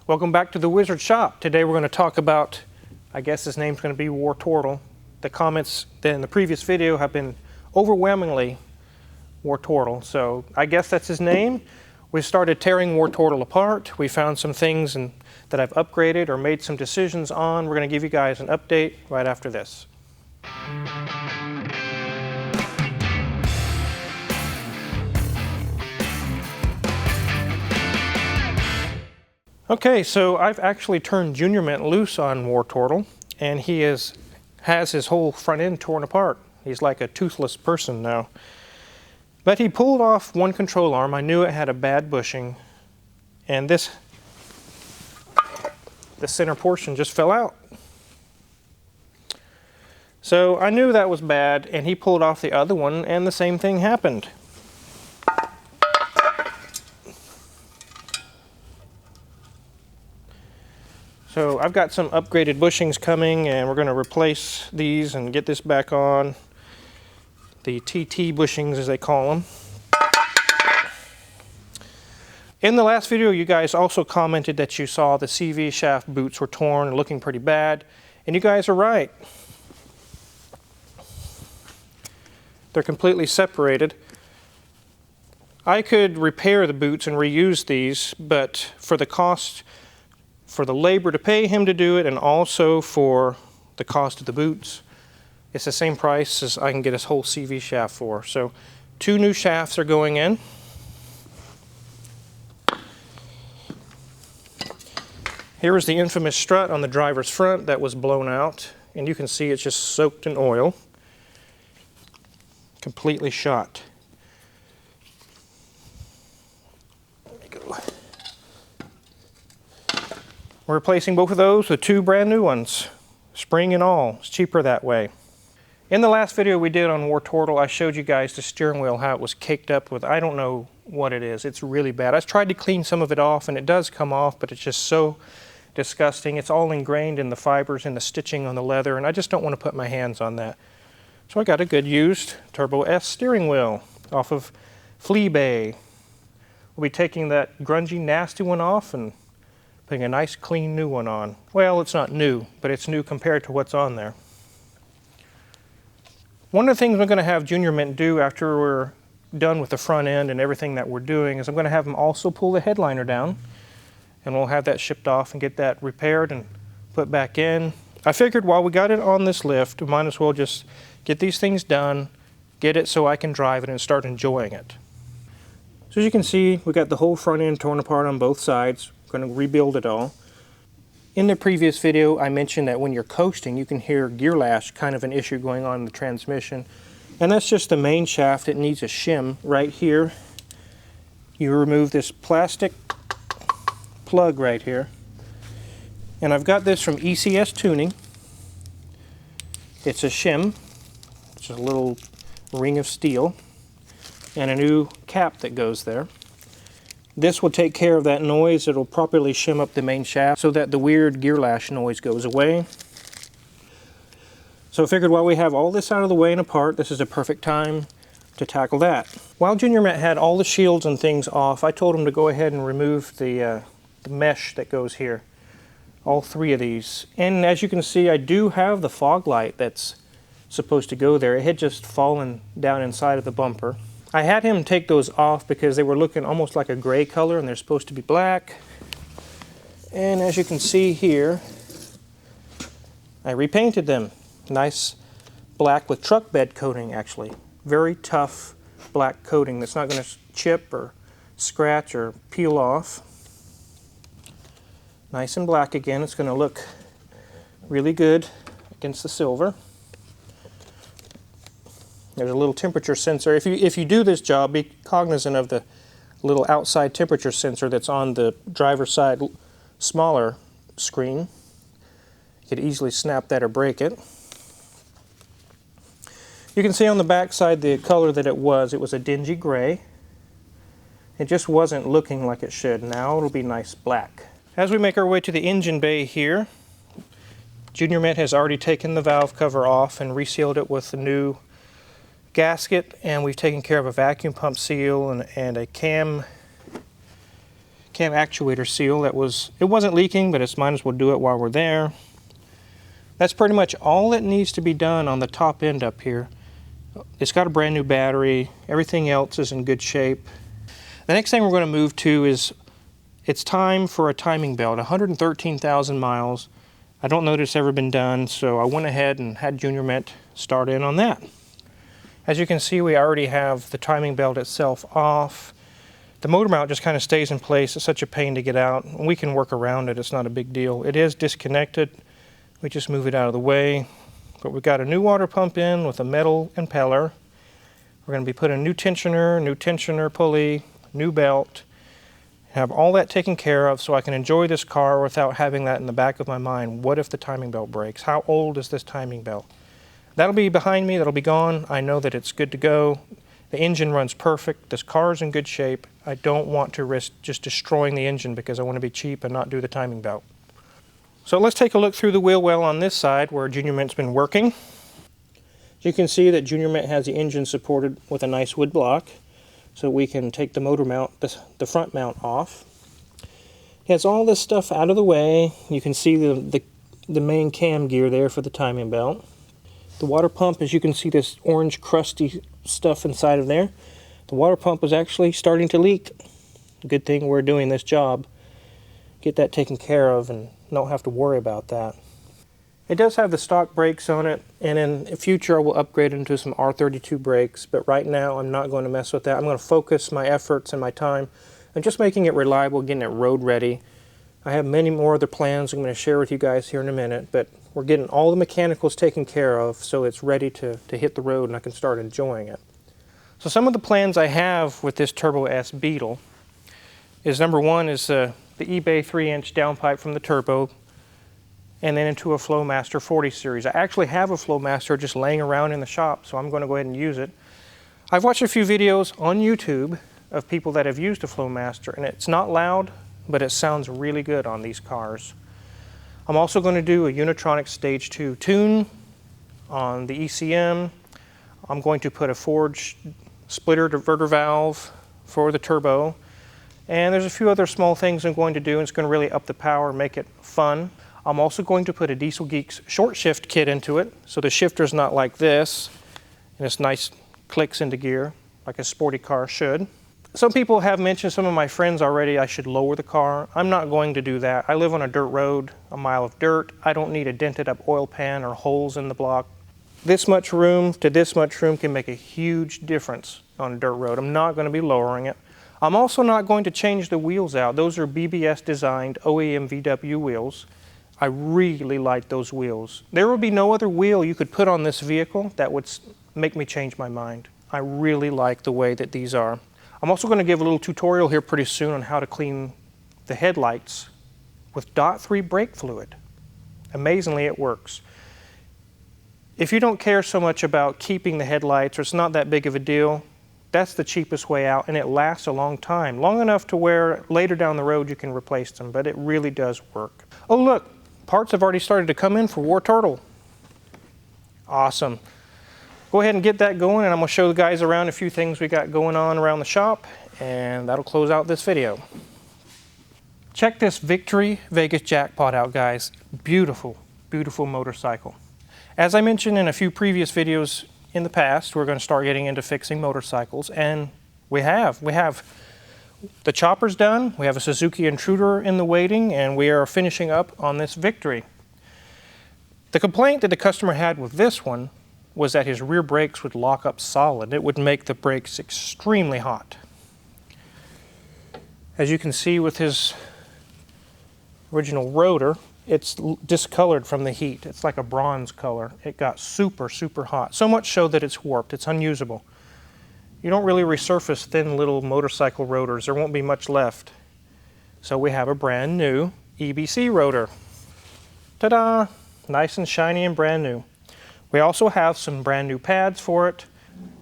Welcome back to the Wizard Shop. Today we're going to talk about, I guess his name's going to be War Turtle. The comments in the previous video have been overwhelmingly War Turtle, so I guess that's his name. We started tearing War Turtle apart. We found some things that I've upgraded or made some decisions on. We're going to give you guys an update right after this. Okay, so I've actually turned Junior Mint loose on War Turtle, and he has his whole front end torn apart. He's like a toothless person now. But he pulled off one control arm. I knew it had a bad bushing, and the center portion just fell out. So I knew that was bad, and he pulled off the other one, and the same thing happened. So I've got some upgraded bushings coming, and we're going to replace these and get this back on. The TT bushings, as they call them. In the last video, you guys also commented that you saw the CV shaft boots were torn and looking pretty bad, and you guys are right. They're completely separated. I could repair the boots and reuse these, but for the cost, for the labor to pay him to do it, and also for the cost of the boots, it's the same price as I can get his whole CV shaft for. So 2 new shafts are going in. Here is the infamous strut on the driver's front that was blown out, and you can see it's just soaked in oil, completely shot. There we go. We're replacing both of those with 2 brand new ones, spring and all. It's cheaper that way. In the last video we did on War Turtle, I showed you guys the steering wheel, how it was caked up with, I don't know what it is. It's really bad. I tried to clean some of it off, and it does come off, but it's just so disgusting. It's all ingrained in the fibers and the stitching on the leather, and I just don't want to put my hands on that. So I got a good used Turbo S steering wheel off of Fleabay. We'll be taking that grungy, nasty one off and putting a nice, clean new one on. Well, it's not new, but it's new compared to what's on there. One of the things we're going to have Junior Mint do after we're done with the front end and everything that we're doing is I'm going to have him also pull the headliner down, and we'll have that shipped off and get that repaired and put back in. I figured while we got it on this lift, we might as well just get these things done, get it so I can drive it and start enjoying it. So as you can see, we got the whole front end torn apart on both sides. We're going to rebuild it all. In the previous video, I mentioned that when you're coasting, you can hear gear lash, kind of an issue going on in the transmission. And that's just the main shaft. It needs a shim right here. You remove this plastic plug right here. And I've got this from ECS Tuning. It's a shim. It's a little ring of steel and a new cap that goes there. This will take care of that noise. It'll properly shim up the main shaft so that the weird gear lash noise goes away. So I figured while we have all this out of the way and apart, this is a perfect time to tackle that. While Junior Mint had all the shields and things off, I told him to go ahead and remove the mesh that goes here. All 3 of these. And as you can see, I do have the fog light that's supposed to go there. It had just fallen down inside of the bumper. I had him take those off because they were looking almost like a gray color, and they're supposed to be black. And as you can see here, I repainted them. Nice black with truck bed coating, actually. Very tough black coating that's not going to chip or scratch or peel off. Nice and black again. It's going to look really good against the silver. There's a little temperature sensor. If you do this job, be cognizant of the little outside temperature sensor that's on the driver's side smaller screen. You could easily snap that or break it. You can see on the back side the color that it was. It was a dingy gray. It just wasn't looking like it should. Now it'll be nice black. As we make our way to the engine bay here, Junior Mint has already taken the valve cover off and resealed it with a new gasket, and we've taken care of a vacuum pump seal and a cam cam actuator seal. It wasn't leaking, but it's might as well do it while we're there. That's pretty much all that needs to be done on the top end up here. It's got a brand new battery. Everything else is in good shape. The next thing we're going to move to is it's time for a timing belt. 113,000 miles. I don't know that it's ever been done, so I went ahead and had Junior Mint start in on that. As you can see, we already have the timing belt itself off. The motor mount just kind of stays in place. It's such a pain to get out. We can work around it. It's not a big deal. It is disconnected. We just move it out of the way. But we've got a new water pump in with a metal impeller. We're going to be putting a new tensioner pulley, new belt. Have all that taken care of so I can enjoy this car without having that in the back of my mind. What if the timing belt breaks? How old is this timing belt? That'll be behind me. That'll be gone. I know that it's good to go. The engine runs perfect. This car is in good shape. I don't want to risk just destroying the engine because I want to be cheap and not do the timing belt. So let's take a look through the wheel well on this side where Junior Mint's been working. You can see that Junior Mint has the engine supported with a nice wood block, so we can take the motor mount, the front mount off. It has all this stuff out of the way. You can see the main cam gear there for the timing belt. The water pump, as you can see, this orange crusty stuff inside of there. The water pump was actually starting to leak. Good thing we're doing this job. Get that taken care of and don't have to worry about that. It does have the stock brakes on it, and in the future I will upgrade into some R32 brakes, but right now I'm not going to mess with that. I'm going to focus my efforts and my time on just making it reliable, getting it road ready. I have many more other plans I'm going to share with you guys here in a minute, but we're getting all the mechanicals taken care of so it's ready to hit the road and I can start enjoying it. So some of the plans I have with this Turbo S Beetle is, number one is the eBay 3-inch downpipe from the Turbo, and then into a Flowmaster 40 series. I actually have a Flowmaster just laying around in the shop, so I'm going to go ahead and use it. I've watched a few videos on YouTube of people that have used a Flowmaster, and it's not loud, but it sounds really good on these cars. I'm also going to do a Unitronic Stage 2 tune on the ECM. I'm going to put a forged splitter diverter valve for the Turbo. And there's a few other small things I'm going to do, and it's going to really up the power, make it fun. I'm also going to put a Diesel Geeks short shift kit into it, so the shifter's not like this, and it's nice clicks into gear, like a sporty car should. Some people have mentioned, some of my friends already, I should lower the car. I'm not going to do that. I live on a dirt road, a mile of dirt. I don't need a dented up oil pan or holes in the block. This much room to this much room can make a huge difference on a dirt road. I'm not going to be lowering it. I'm also not going to change the wheels out. Those are BBS designed OEM VW wheels. I really like those wheels. There will be no other wheel you could put on this vehicle that would make me change my mind. I really like the way that these are. I'm also going to give a little tutorial here pretty soon on how to clean the headlights with DOT3 brake fluid. Amazingly, it works. If you don't care so much about keeping the headlights, or it's not that big of a deal, that's the cheapest way out, and it lasts a long time. Long enough to where later down the road you can replace them, but it really does work. Oh look, parts have already started to come in for War Turtle. Awesome. Go ahead and get that going, and I'm going to show the guys around a few things we got going on around the shop, and that'll close out this video. Check this Victory Vegas Jackpot out, guys. Beautiful, beautiful motorcycle. As I mentioned in a few previous videos in the past, we're going to start getting into fixing motorcycles, and we have the chopper's done, we have a Suzuki Intruder in the waiting, and we are finishing up on this Victory. The complaint that the customer had with this one was that his rear brakes would lock up solid. It would make the brakes extremely hot. As you can see with his original rotor, it's discolored from the heat. It's like a bronze color. It got super, super hot. So much so that it's warped. It's unusable. You don't really resurface thin little motorcycle rotors. There won't be much left. So we have a brand new EBC rotor. Ta-da! Nice and shiny and brand new. We also have some brand new pads for it.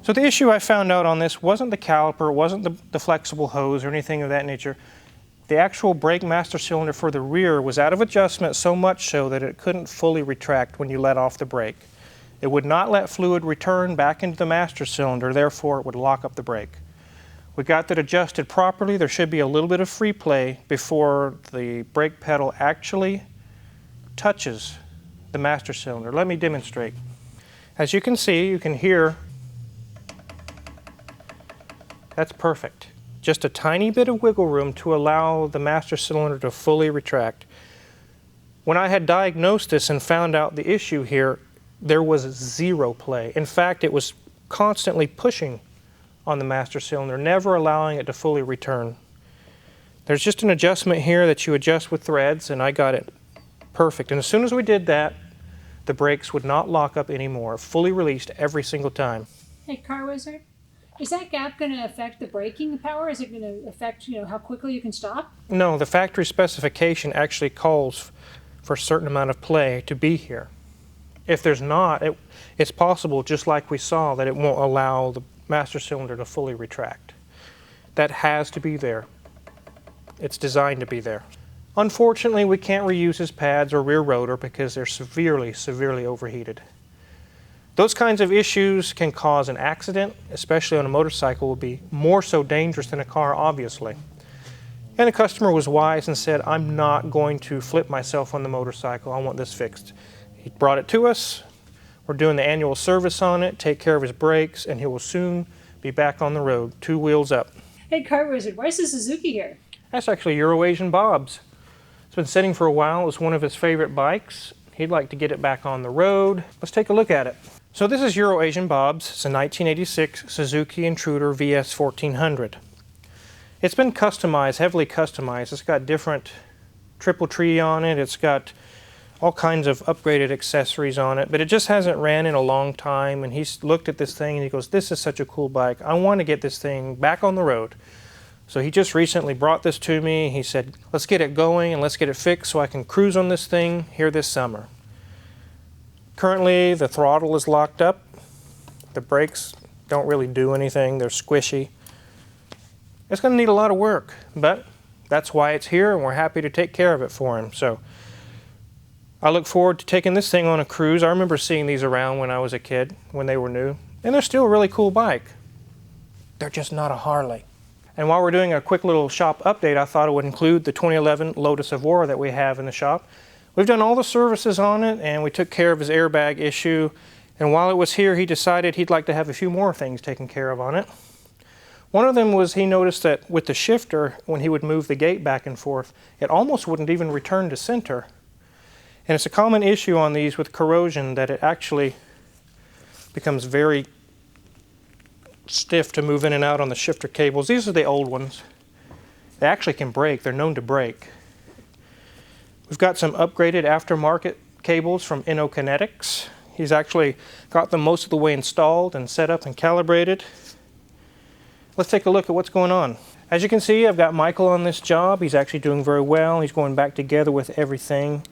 So the issue I found out on this wasn't the caliper, it wasn't the flexible hose or anything of that nature. The actual brake master cylinder for the rear was out of adjustment, so much so that it couldn't fully retract when you let off the brake. It would not let fluid return back into the master cylinder, therefore it would lock up the brake. We got that adjusted properly. There should be a little bit of free play before the brake pedal actually touches the master cylinder. Let me demonstrate. As you can see, you can hear, that's perfect. Just a tiny bit of wiggle room to allow the master cylinder to fully retract. When I had diagnosed this and found out the issue here, there was zero play. In fact, it was constantly pushing on the master cylinder, never allowing it to fully return. There's just an adjustment here that you adjust with threads, and I got it perfect. And as soon as we did that, the brakes would not lock up anymore, fully released every single time. Hey, Car Wizard, is that gap going to affect the braking power? Is it going to affect, how quickly you can stop? No, the factory specification actually calls for a certain amount of play to be here. If there's not, it's possible, just like we saw, that it won't allow the master cylinder to fully retract. That has to be there. It's designed to be there. Unfortunately, we can't reuse his pads or rear rotor because they're severely, severely overheated. Those kinds of issues can cause an accident, especially on a motorcycle, will be more so dangerous than a car, obviously. And the customer was wise and said, I'm not going to flip myself on the motorcycle. I want this fixed. He brought it to us. We're doing the annual service on it, take care of his brakes, and he will soon be back on the road, 2 wheels up. Hey, Car Wizard, why is the Suzuki here? That's actually Euro-Asian Bob's. It's been sitting for a while. It was one of his favorite bikes. He'd like to get it back on the road. Let's take a look at it. So this is Euro-Asian Bob's. It's a 1986 Suzuki Intruder VS 1400. It's been customized, heavily customized. It's got different triple tree on it. It's got all kinds of upgraded accessories on it, but it just hasn't ran in a long time. And he's looked at this thing and he goes, this is such a cool bike. I want to get this thing back on the road. So he just recently brought this to me. He said, let's get it going and let's get it fixed so I can cruise on this thing here this summer. Currently, the throttle is locked up. The brakes don't really do anything. They're squishy. It's going to need a lot of work, but that's why it's here, and we're happy to take care of it for him. So I look forward to taking this thing on a cruise. I remember seeing these around when I was a kid, when they were new, and they're still a really cool bike. They're just not a Harley. And while we're doing a quick little shop update, I thought it would include the 2011 Lotus Evora that we have in the shop. We've done all the services on it, and we took care of his airbag issue. And while it was here, he decided he'd like to have a few more things taken care of on it. One of them was he noticed that with the shifter, when he would move the gate back and forth, it almost wouldn't even return to center. And it's a common issue on these with corrosion that it actually becomes very stiff to move in and out on the shifter cables. These are the old ones. They actually can break. They're known to break. We've got some upgraded aftermarket cables from Kinetics. He's actually got them most of the way installed and set up and calibrated. Let's take a look at what's going on. As you can see, I've got Michael on this job. He's actually doing very well. He's going back together with everything.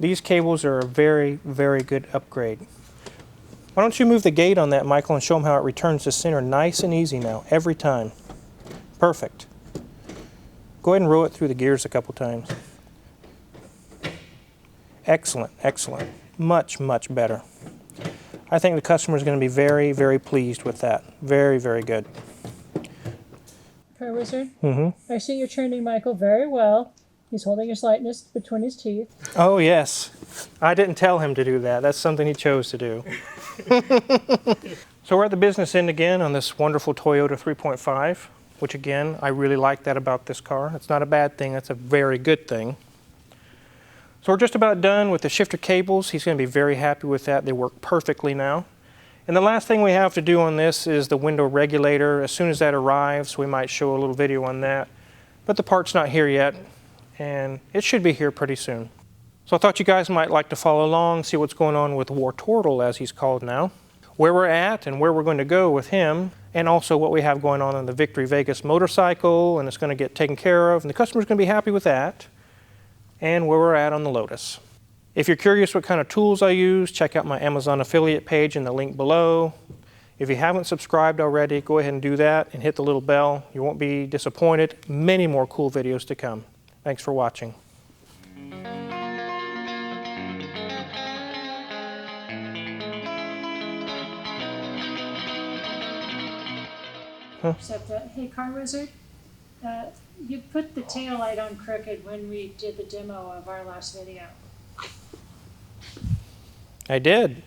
These cables are a very, very good upgrade. Why don't you move the gate on that, Michael, and show him how it returns to center nice and easy now, every time. Perfect. Go ahead and roll it through the gears a couple times. Excellent, excellent. Much, much better. I think the customer is going to be very, very pleased with that. Very, very good. Car Wizard, I see you're training Michael very well. He's holding his lightness between his teeth. Oh, yes. I didn't tell him to do that. That's something he chose to do. So we're at the business end again on this wonderful Toyota 3.5, which again, I really like that about this car. It's not a bad thing. It's a very good thing. So we're just about done with the shifter cables. He's going to be very happy with that. They work perfectly now. And the last thing we have to do on this is the window regulator. As soon as that arrives, we might show a little video on that. But the part's not here yet, and it should be here pretty soon. So I thought you guys might like to follow along, see what's going on with War Turtle, as he's called now, where we're at and where we're going to go with him, and also what we have going on the Victory Vegas motorcycle, and it's going to get taken care of, and the customer's going to be happy with that, and where we're at on the Lotus. If you're curious what kind of tools I use, check out my Amazon affiliate page in the link below. If you haven't subscribed already, go ahead and do that and hit the little bell. You won't be disappointed. Many more cool videos to come. Thanks for watching. Huh. Except, hey, Car Wizard, you put the tail light on crooked when we did the demo of our last video. I did.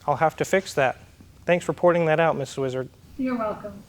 I'll have to fix that. Thanks for pointing that out, Miss Wizard. You're welcome.